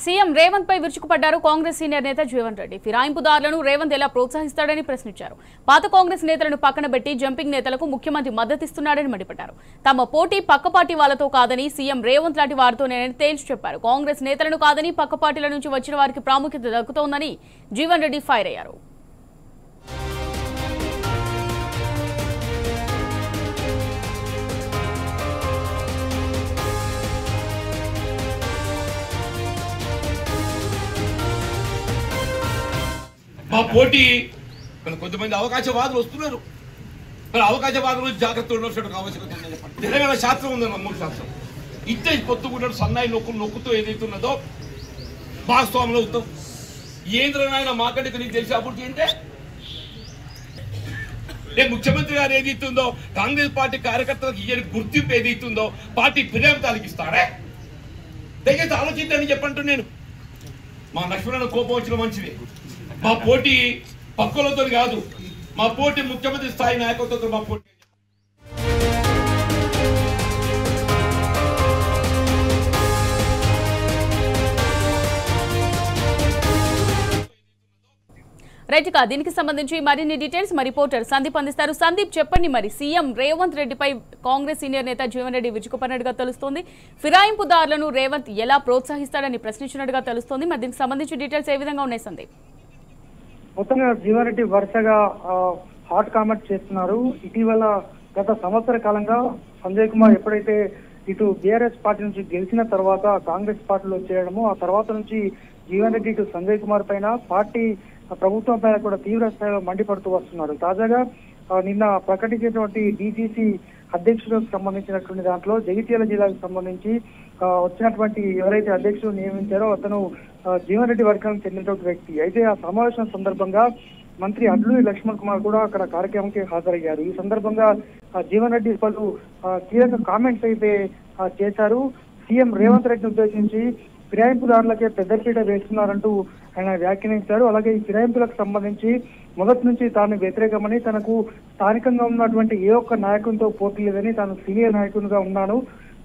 CM Revanth పై విరుచుకుపడ్డారు Congress senior నేత జీవన్ రెడ్డి. ఫిరాయింపుదారులను రేవంత్ ఎలా ప్రోత్సహిస్తాడని ప్రశ్నించారు. పాత కాంగ్రెస్ నేతలను పక్కన పెట్టి జంపింగ్ నేతలకు ముఖ్యమంత్రి మద్దతిస్తున్నాడని మండిపడ్డారు. తమ పోటీ పక్క పార్టీ వాళ్లతో కాదని సీఎం రేవంత్ లాంటి వారితోనే తేల్చి చెప్పారు. కాంగ్రెస్ నేతలను కాదని పక్క పార్టీల నుంచి వచ్చిన వారికి ప్రాముఖ్యత దక్కుతోందని జీవన్ రెడ్డి ఫైర్ అయ్యారు. మా పోటీ కొంతమంది అవకాశవాదులు వస్తున్నారు. మరి అవకాశవాదులు జాగ్రత్త ఉండవలసిన ఆవశ్యకత ఉందని చెప్పండి. తెలంగాణ శాస్త్రం ఉందన్న మూడు శాస్త్రం ఇచ్చే పొత్తుకుంటాడు సన్నాయి నొక్కుతూ ఏదైతున్నదో భాగస్వాములు అవుతాం. ఏంద్రనైనా మాకంటే నీకు తెలిసి అప్పుడు ఏంటే రేపు ముఖ్యమంత్రి గారు ఏదైతుందో కాంగ్రెస్ పార్టీ కార్యకర్తలకు ఇయ్యని గుర్తింపు ఏదైతుందో పార్టీ ఫిర్యాదు ఇస్తాడే దయచేసి ఆలోచించని చెప్పంటూ నేను మా లక్ష్మణ కోపం వచ్చిన మంచిది. మా పోటీ పక్కలతో కాదు, మా పోటీ ముఖ్యమంత్రి స్థాయి నాయకత్వంతో మా పోటీ. రైట్ గా దీనికి సంబంధించి మరిన్ని డీటెయిల్స్ మా రిపోర్టర్ సందీప్ అందిస్తారు. సందీప్ చెప్పండి, మరి సీఎం రేవంత్ రెడ్డిపై కాంగ్రెస్ సీనియర్ నేత జీవన్ రెడ్డి విరుచుకుపడినట్టుగా తెలుస్తోంది. ఫిరాయింపుదారులను రేవంత్ ఎలా ప్రోత్సహిస్తాడని ప్రశ్నించినట్టుగా తెలుస్తోంది. మరి దీనికి సంబంధించి డీటెయిల్స్ ఏ విధంగా ఉన్నాయి సందీప్? మొత్తంగా జీవన్ రెడ్డి వరుసగా హాట్ కామెంట్ చేస్తున్నారు. ఇటీవల గత సంవత్సర కాలంగా సంజయ్ కుమార్ ఎప్పుడైతే ఇటు బీఆర్ఎస్ పార్టీ నుంచి గెలిచిన తర్వాత కాంగ్రెస్ పార్టీలో చేరడము, ఆ తర్వాత నుంచి జీవన్ రెడ్డి ఇటు సంజయ్ కుమార్ పైన పార్టీ ప్రభుత్వం పైన కూడా తీవ్ర స్థాయిలో మండిపడుతూ వస్తున్నారు. తాజాగా నిన్న ప్రకటించినటువంటి డీసీసీ అధ్యక్షులకు సంబంధించినటువంటి దాంట్లో జగిత్యాల జిల్లాకు సంబంధించి వచ్చినటువంటి ఎవరైతే అధ్యక్షుడు నియమించారో అతను జీవన్ రెడ్డి వర్గానికి చెందినటువంటి వ్యక్తి. అయితే ఆ సమావేశం సందర్భంగా మంత్రి అడ్లూరి లక్ష్మణ్ కుమార్ కూడా అక్కడ కార్యక్రమానికి హాజరయ్యారు. ఈ సందర్భంగా జీవన్ రెడ్డి పలు కీలక కామెంట్స్ అయితే చేశారు. సీఎం రేవంత్ రెడ్డిని ఉద్దేశించి ఫిరాయింపుదారులకే పెద్దపీట వేస్తున్నారంటూ ఆయన వ్యాఖ్యానించారు. అలాగే ఈ ఫిరాయింపులకు సంబంధించి మొదటి నుంచి తాను వ్యతిరేకమని, తనకు స్థానికంగా ఉన్నటువంటి ఏ ఒక్క నాయకునితో పోటీ లేదని, తాను సీనియర్ నాయకునిగా ఉన్నాను,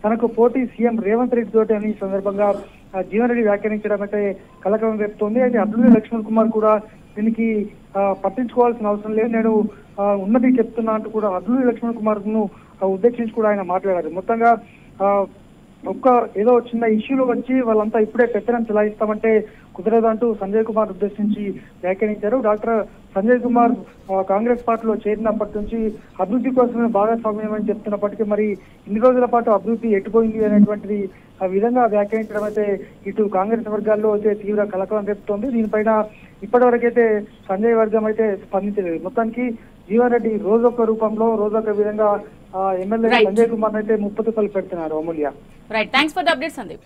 తనకు పోటీ సీఎం రేవంత్ రెడ్డి తోటి అని ఈ సందర్భంగా జీవన్ రెడ్డి వ్యాఖ్యానించడం అయితే కలకలం రేపుతోంది. అయితే అడ్లూరి లక్ష్మణ్ కుమార్ కూడా దీనికి పట్టించుకోవాల్సిన అవసరం లేదు, నేను ఉన్నది చెప్తున్నా అంటూ కూడా అడ్లూరి లక్ష్మణ్ కుమార్ ను ఉద్దేశించి కూడా ఆయన మాట్లాడారు. మొత్తంగా ఏదో చిన్న ఇష్యూలు వచ్చి వాళ్ళంతా ఇప్పుడే పెత్తనం చెలాయిస్తామంటే కుదరదు అంటూ సంజయ్ కుమార్ ఉద్దేశించి వ్యాఖ్యానించారు. డాక్టర్ సంజయ్ కుమార్ కాంగ్రెస్ పార్టీలో చేరినప్పటి నుంచి అభివృద్ధి కోసమే భాగస్వామ్యం అని చెప్తున్నప్పటికీ మరి ఇన్ని రోజుల పాటు అభివృద్ధి ఎట్టుపోయింది అనేటువంటిది ఆ విధంగా వ్యాఖ్యానించడం అయితే ఇటు కాంగ్రెస్ వర్గాల్లో అయితే తీవ్ర కలకలం రేపుతోంది. దీనిపైన ఇప్పటివరకైతే సంజయ్ వర్గం అయితే స్పందించలేదు. మొత్తానికి జీవన్ రెడ్డి రోజొక రూపంలో రోజొక విధంగా ఎమ్మెల్యే సంజయ్ కుమార్ అయితే ముప్పతిపల్లి పెడుతున్నారు. Amulya, right, thanks for the update Sandeep.